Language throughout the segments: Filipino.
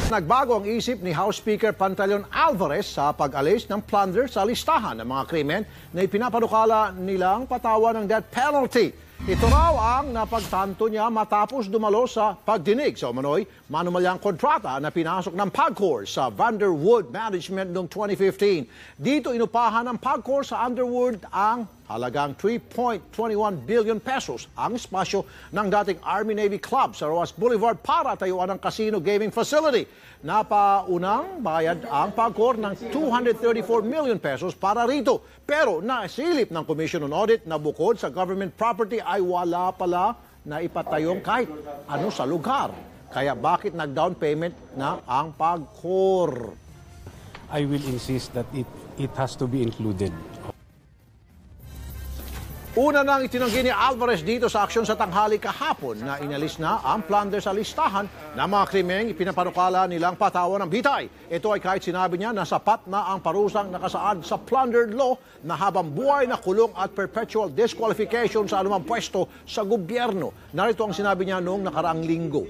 Nagbago ang isip ni House Speaker Pantaleon Alvarez sa pag-alis ng plunder sa listahan ng mga krimen na ipinapanukala nilang patawan ng death penalty. Ito raw ang napagtanto niya matapos dumalo sa pagdinig sa umano'y manumalyang kontrata na pinasok ng PAGCOR sa Vanderwood Management noong 2015. Dito inupahan ng PAGCOR sa Underwood ang halagang 3.21 billion pesos ang espasyo ng dating Army-Navy Club sa Roas Boulevard para tayuan ng casino gaming facility. Napaunang bayad ang PAGCOR ng 234 million pesos para rito. Pero nasilip ng Commission on Audit na bukod sa government property ay wala pala na ipatayong kahit ano sa lugar. Kaya bakit nag-down payment na ang PAGCOR? I will insist that it has to be included. Una nang itinanggi ni Alvarez dito sa aksyon sa tanghali kahapon na inalis na ang plunder sa listahan ng mga krimeng ipinapanukala nilang patawan ng bitay. Ito ay kahit sinabi niya na sapat na ang parusang nakasaad sa plundered law na habang buhay na kulong at perpetual disqualification sa anumang pwesto sa gobyerno. Narito ang sinabi niya noong nakaraang linggo.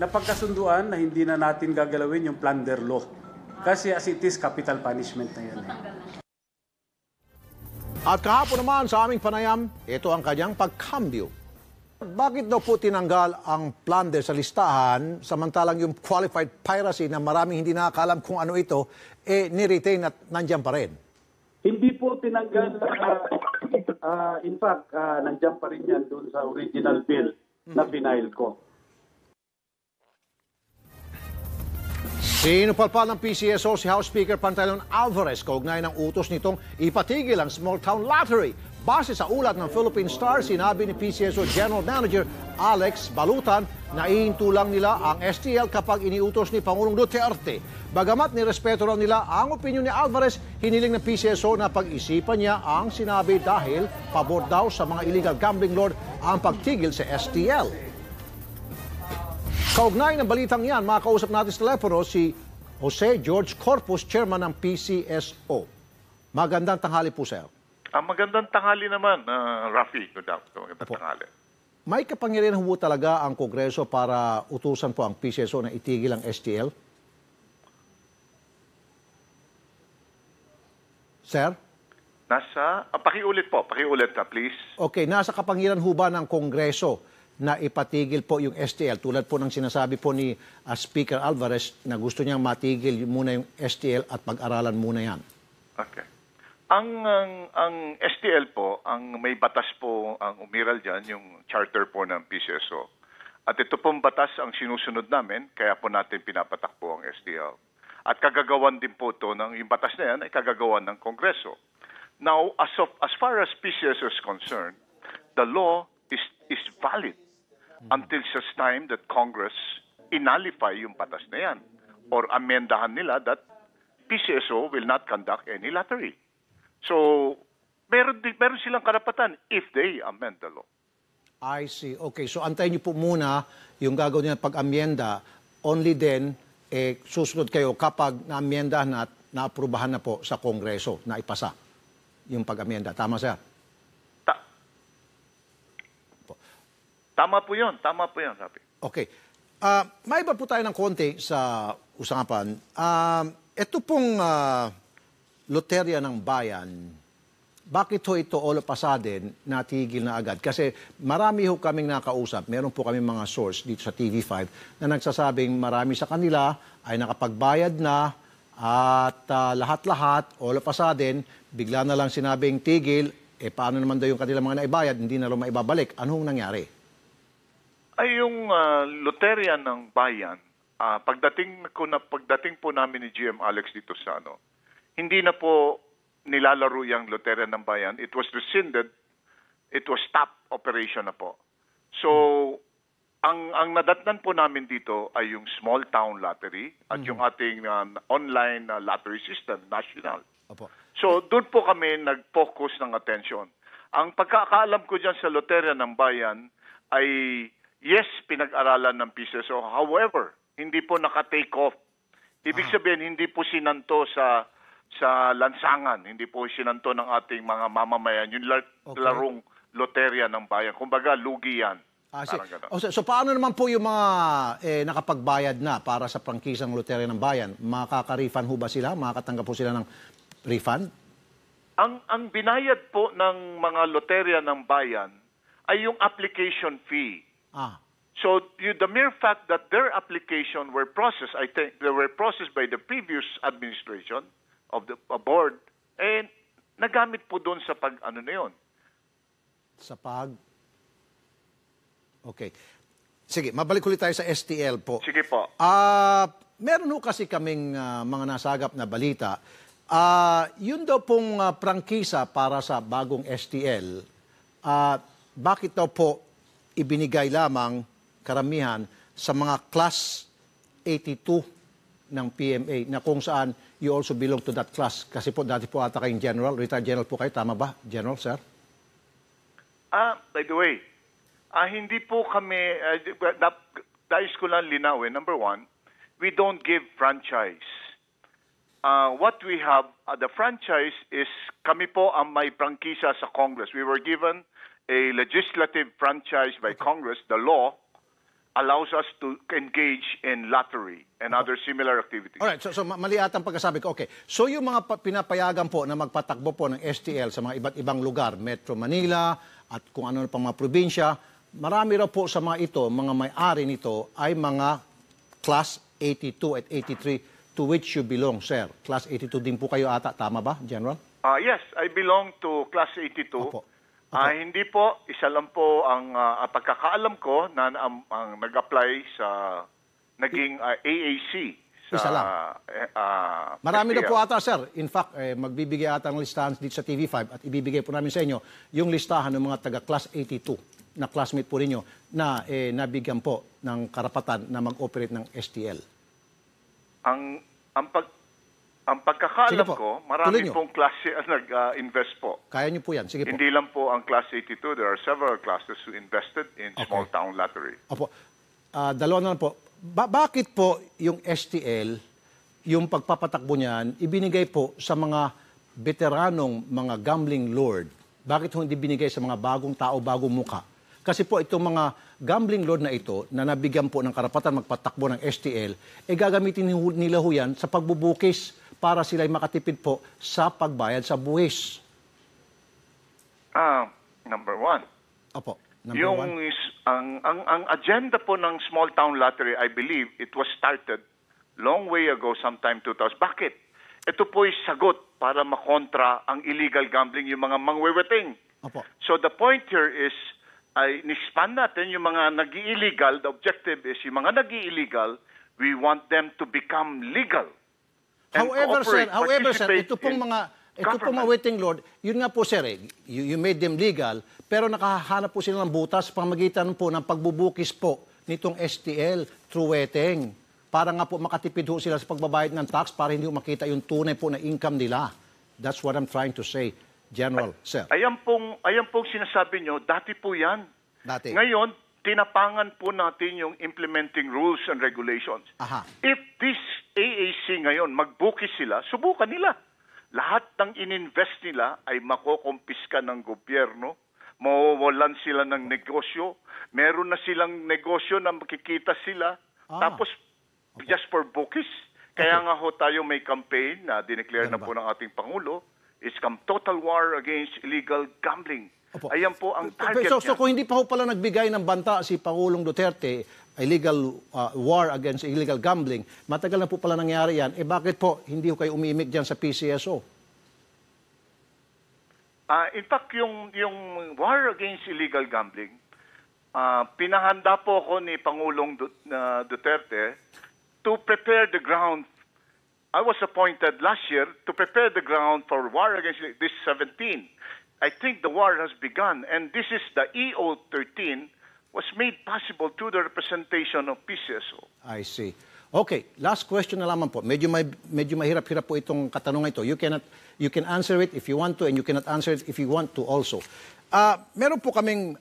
Napagkasunduan na hindi na natin gagalawin yung plunder law. Kasi as it is, capital punishment na yan. At kahapon naman sa aming panayam, ito ang kanyang pagkambyo. Bakit daw po tinanggal ang plunder sa listahan samantalang yung qualified piracy na maraming hindi nakakalam kung ano ito, ni-retain at nandyan pa rin? Hindi po tinanggal. In fact, nandiyan pa rin yan doon sa original bill na pinail ko. Sinupalpal ng PCSO si House Speaker Pantaleon Alvarez kaugnay ng utos nitong ipatigil ang small town lottery. Base sa ulat ng Philippine Star, sinabi ni PCSO General Manager Alex Balutan na ihintulang nila ang STL kapag iniutos ni Pangulong Duterte. Bagamat nirespeto raw nila ang opinyon ni Alvarez, hiniling ng PCSO na pag-isipan niya ang sinabi dahil pabor daw sa mga illegal gambling lord ang pagtigil sa STL. Kaugnay ng balitang yan, makausap natin sa telepono si Jose George Corpus, chairman ng PCSO. Magandang tanghali po, sir. Magandang tanghali naman, Rafi. Magandang tanghali. May kapangyarihan po talaga ang Kongreso para utusan po ang PCSO na itigil ang STL? Sir? Pakiulit na please. Okay, nasa kapangyarihan ho ba ng Kongreso na ipatigil po yung STL tulad po ng sinasabi po ni Speaker Alvarez na gusto niyang matigil muna yung STL at pag-aralan muna yan? Okay. Ang STL po, ang may batas po ang umiral dyan, yung charter po ng PCSO. At ito pong batas ang sinusunod namin, kaya po natin pinapatakbo ang STL. At kagagawan din po ito, yung batas na yan ay kagagawan ng Kongreso. Now, as far as PCSO is concerned, the law is valid until such time that Congress inalify yung batas na yan or amendahan nila that PCSO will not conduct any lottery. So, meron silang karapatan if they amend the law. I see. Okay, so antayin niyo po muna yung gagawin niya pag-amyenda. Only then, susunod kayo kapag na-amyendahan at na-aprubahan na po sa Kongreso na ipasa yung pag-amyenda. Tama, sir? Tama po yun, Rafi. Okay. May iba po tayo ng konti sa usapan. Ito pong loterya ng bayan, bakit ho ito all of a sudden natigil na agad? Kasi marami ho kaming nakausap, meron po kami mga source dito sa TV5 na nagsasabing marami sa kanila ay nakapagbayad na at lahat-lahat, all of a sudden, bigla na lang sinabing tigil, paano naman daw yung kanilang mga naibayad, hindi na lang maibabalik. Anong nangyari? Ay yung loterya ng bayan, pagdating po namin ni GM Alex dito sa hindi na po nilalaro yung loterya ng bayan. It was rescinded. It was stop operation na po. So, ang nadatnan po namin dito ay yung small town lottery at yung ating online lottery system, national. Opo. So, doon po kami nag-focus ng attention. Ang pagkakaalam ko dyan sa loterya ng bayan ay yes, pinag-aralan ng PCSO. However, hindi po naka-take off. Ibig sabihin, hindi po sinanto sa lansangan. Hindi po sinanto ng ating mga mamamayan. Yung larong loterya ng bayan. Kumbaga, lugi yan. Parang ganon. So paano naman po yung mga nakapagbayad na para sa prangkisang Loterya ng Bayan? Makaka-refund ho ba sila? Makakatanggap po sila ng refund? Ang binayad po ng mga loterya ng bayan ay yung application fee. So the mere fact that their application were processed, I think they were processed by the previous administration of the board, nagamit po doon sa pag-ano na yun. Okay. Sige, mabalik ulit tayo sa STL po. Sige po. Meron ho kasi kaming mga nasagap na balita. Yun daw pong prangkisa para sa bagong STL, bakit daw po ibinigay lamang karamihan sa mga class 82 ng PMA na kung saan you also belong to that class? Kasi po dati po ata kayong general, retired general po kayo, tama ba, General, sir? By the way, hindi po kami, dahil ko lang linawin, number one, we don't give franchise. What we have, the franchise is, kami po ang may prangkisa sa Congress. We were given a legislative franchise by Congress. The law allows us to engage in lottery and other similar activities. Alright, so mali atang pagkasabi ko. Okay, so yung mga pinapayagan po na magpatakbo po ng STL sa mga iba't ibang lugar, Metro Manila at kung ano pang mga probinsya, marami raw po sa mga ito, mga may-ari nito ay mga Class 82 at 83 to which you belong, sir. Class 82 din po kayo ata, tama ba, General? Yes, I belong to Class 82. Opo. Hindi po, isa lang po ang pagkakaalam ko na ang nag-apply sa naging AAC. Isa lang. Marami na po ata, sir. In fact, magbibigay ata ng listahan dito sa TV5 at ibibigay po namin sa inyo yung listahan ng mga taga-Class 82 na classmate po ninyo na nabigyan po ng karapatan na mag-operate ng STL. Ang pagkakaalam po, ko, tuloy marami nyo. pong klase ang nag-invest po. Kaya niyo po yan. Sige po. Hindi lang po ang Class 82. There are several classes who invested in small town lottery. Opo. Dalawa na lang po. Bakit po yung STL, yung pagpapatakbo niyan, ibinigay po sa mga veteranong mga gambling lord? Bakit hindi binigay sa mga bagong tao, bagong muka? Kasi po itong mga gambling lord na ito, na nabigyan po ng karapatan magpatakbo ng STL, gagamitin nila ho yan sa pagbubukis para sila'y makatipid po sa pagbayad sa buwis. Number one. Opo. Number one. Ang agenda po ng small town lottery, I believe, it was started long way ago, sometime 2000. Bakit? Ito po'y sagot para makontra ang illegal gambling, yung mga mangweweting. Opo. So the point here is, ay in-expand natin yung mga nag-i-illegal. The objective is yung mga nag-i-illegal, we want them to become legal. However, sir, ito pong mga waiting lord, yun nga po, sir, you made them legal, pero nakahanap po sila ng butas pamagitan po ng pagbubukis po nitong STL through wetting. Para nga po makatipid ho sila sa pagbabayad ng tax para hindi ho makita yung tunay po na income nila. That's what I'm trying to say, General, sir. Ayan pong sinasabi nyo, dati po yan. Dati. Ngayon, tinapangan po natin yung implementing rules and regulations. Aha. If this AAC ngayon, magbukis sila, subukan nila. Lahat ng ininvest nila ay makokompiska ng gobyerno, mawawalan sila ng negosyo, meron na silang negosyo na makikita sila, tapos just for bukis. Kaya nga ho tayo may campaign na dineclare na po ng ating Pangulo, is total war against illegal gambling. Opo. Ayan po ang target So niya. kung hindi pa ho pala nagbigay ng banta si Pangulong Duterte, illegal war against illegal gambling, matagal na po pala nangyari yan, bakit po hindi ho kayo umiimik dyan sa PCSO? In fact, yung war against illegal gambling, pinahanda po ako ni Pangulong Duterte to prepare the ground. I was appointed last year to prepare the ground for war against this 17. I think the war has begun, and this is the EO13 was made possible through the representation of PCSO. I see. Okay, last question na lamang po. Medyo mahirap-hirap po itong katanungan ito. You can answer it if you want to, and you cannot answer it if you want to also. Meron po kaming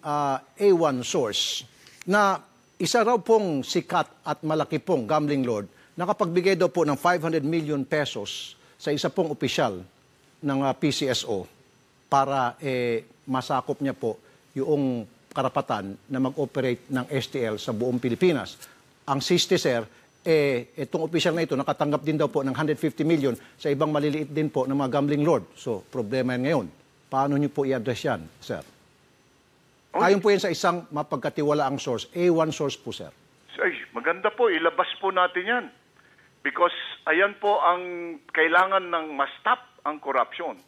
A1 source na isa raw pong sikat at malaki pong gambling lord nakapagbigay daw po ng 500 million pesos sa isa pong opisyal ng PCSO para masakop niya po yung karapatan na mag-operate ng STL sa buong Pilipinas. Ang SISTE, sir, itong opisyal na ito nakatanggap din daw po ng 150 million sa ibang maliliit din po ng mga gambling lord. So, problema yan ngayon. Paano niyo po i-address yan, sir? Ayon po yan sa isang mapagkatiwalaang source, A1 source po, sir. Ay, maganda po, ilabas po natin yan. Because ayan po ang kailangan ng ma-stop ang corruption.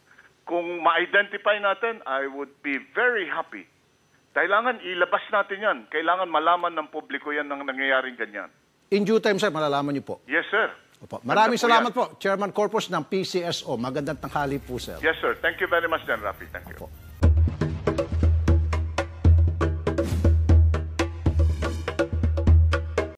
Kung ma-identify natin, I would be very happy. Kailangan ilabas natin yan. Kailangan malaman ng publiko yan ng nangyayaring ganyan. In due time, sir, malalaman niyo po. Yes, sir. Opo. Maraming salamat po, Chairman Corpus ng PCSO. Magandang tanghali po, sir. Yes, sir. Thank you very much, Dan Rafi. Thank you. Opo.